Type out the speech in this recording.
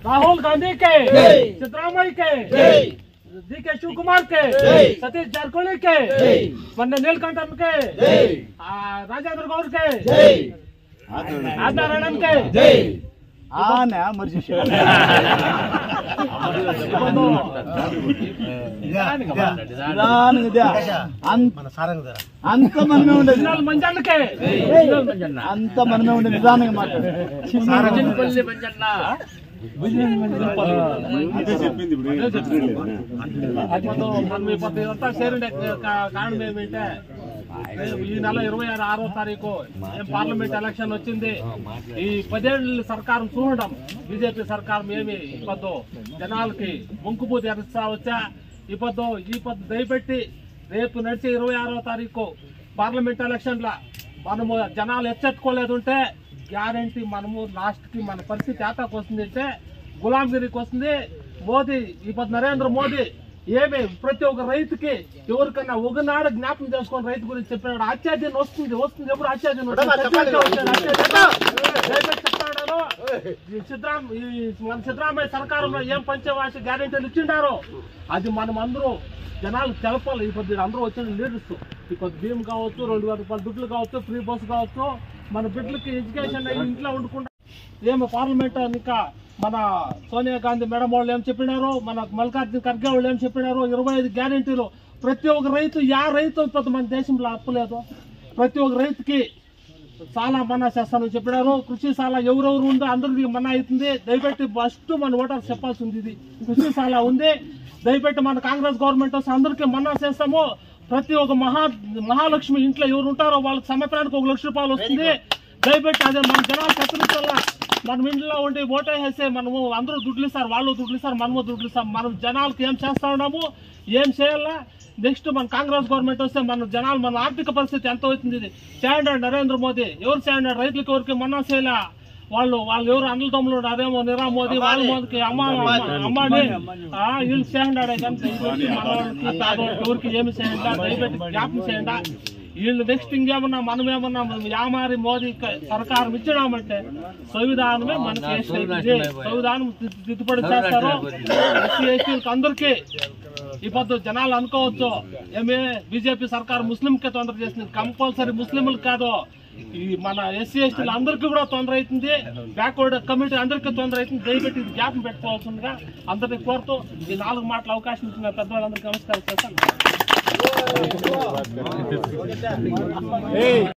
राहुल गांधी के, सिद्धरामैया के, DK शिव कुमार के, सतीश जारकिहोली के, मन्ने नीलकंठन के, राजेंद्र गौड़ के, आदनारायण के, అంత మనమే ఉండేది మంజన్నకే అంత మనమే ఉండేది నిదానంగా మాట్లాడు కారణం ఏమిటంటే ఈ నెల 26వ తారీఖు పార్లమెంట్ ఎలక్షన్ వచ్చింది. ఈ 10 ఏళ్ళ సర్కారం చూడడం బీజేపీ సర్కారం ఏమి ఇప్పొద్దు జనాలకి ముంకుబూతి ఎరస్తా వచ్చా ఇప్పొద్దు దయపెట్టి రేపు నడిచే 26వ తారీఖు పార్లమెంట్ ఎలక్షన్ల మనము జనాలు ఎచ్చెట్టుకోలేదుంటే గ్యారంటీ మనము లాస్ట్ కి మన పరిస్థితి ఏతాకు వస్తుంది అంటే గులాంగిరికి వస్తుంది. మోదీ ఇప్పుడు నరేంద్ర మోదీ ఏమి ప్రతి ఒక్క రైతుకి ఎవరికన్నా ఒకనాడు జ్ఞాపకం చేసుకుని రైతు గురించి చెప్పినాడు. అత్యాధీనం వస్తుంది ఎప్పుడు అత్యాధీనం చెప్తాడు. మన సిద్ధరామయ్య సర్కారంలో ఏం పంచవార్షిక గ్యారెంటీలు ఇచ్చిండారో అది మనం అందరూ జనాలు తెలపాలి. ఇప్పుడు అందరూ వచ్చిన లీడర్స్ ఇప్పుడు భీమ్ కావచ్చు, 2000 రూపాయల దుడ్లు కావచ్చు, ఫ్రీ బస్సు కావచ్చు, మన బిడ్డలకి ఎడ్యుకేషన్ ఇంట్లో వండుకుంటా ఏమో పార్లమెంట్ ఇంకా మన సోనియా గాంధీ మేడం వాళ్ళు ఏం చెప్పినారు, మన మల్లికార్జున ఖర్గే వాళ్ళు ఏం చెప్పినారు, 25 గ్యారెంటీలు. ప్రతి ఒక్క రైతు రైతు మన దేశంలో అప్పులేదు. ప్రతి ఒక్క రైతుకి చాలా మన్నా చేస్తానని చెప్పినారు. కృషి సాలా ఎవరెవరు ఉందో అందరికి మన్నా అవుతుంది. దయపెట్టి ఫస్ట్ మన ఓటర్స్ చెప్పాల్సి ఉంది. ఇది కృషి సాలా ఉంది. దయపెట్టి మన కాంగ్రెస్ గవర్నమెంట్ వస్తే అందరికీ మన్నా చేస్తాము. ప్రతి ఒక్క మహాలక్ష్మి ఇంట్లో ఎవరు ఉంటారో వాళ్ళకి సంవత్సరానికి 1 లక్ష రూపాయలు వస్తుంది. దయపెట్టి అదే మన జనాలు చతుర్థంగా మనం ఇంట్లో ఉండి ఓటేసేస్తే మనము అందరూ దుడ్లు ఇస్తారు, వాళ్ళు దుడ్లు ఇస్తారు, మనము దుడ్లు ఇస్తాం. మనం జనాలకి ఏం చేస్తా ఉన్నాము, ఏం చేయాలా. నెక్స్ట్ మన కాంగ్రెస్ గవర్నమెంట్ వస్తే మన జనాలు మన ఆర్థిక పరిస్థితి ఎంత అవుతుంది. ఇది చేయండి నరేంద్ర మోదీ ఎవరు చేయండి రైతులకి ఎవరికి మన్నా చేయలే. వాళ్ళు ఎవరు అన్నల తమ్ములు అదేమో నిరా మోదీ వాళ్ళ మోదీకి అమ్మాని వీళ్ళు చేయండి మన వాళ్ళకి ఎవరికి ఏమి చేయండి దయపెట్టి జ్ఞాపకం చేయండి. వీళ్ళు నెక్స్ట్ ఇంకేమన్నా మనమేమన్నా యామారి మోదీ సర్కారం ఇచ్చినామంటే సంవిధానమే మనకి సంవిధానం తిద్దుపడి చేస్తారు. ఎస్సీలకు అందరికీ ఇప్పుడు జనాలు అనుకోవచ్చు ఏమే బీజేపీ సర్కారు ముస్లింకే తొందర చేసింది. కంపల్సరీ ముస్లింలు కాదు, ఈ మన ఎస్సీ ఎస్టీలు అందరికీ కూడా తొందర అవుతుంది. బ్యాక్వర్డ్ కమ్యూనిటీ అందరికీ తొందర అవుతుంది. దయపెట్టి ఇది జ్ఞాపకం పెట్టుకోవాల్సిందిగా అందరినీ కోరుతూ ఈ 4 మాటల అవకాశం ఇచ్చిన పెద్దవాళ్ళందరికీ నమస్కారం చేస్తాను.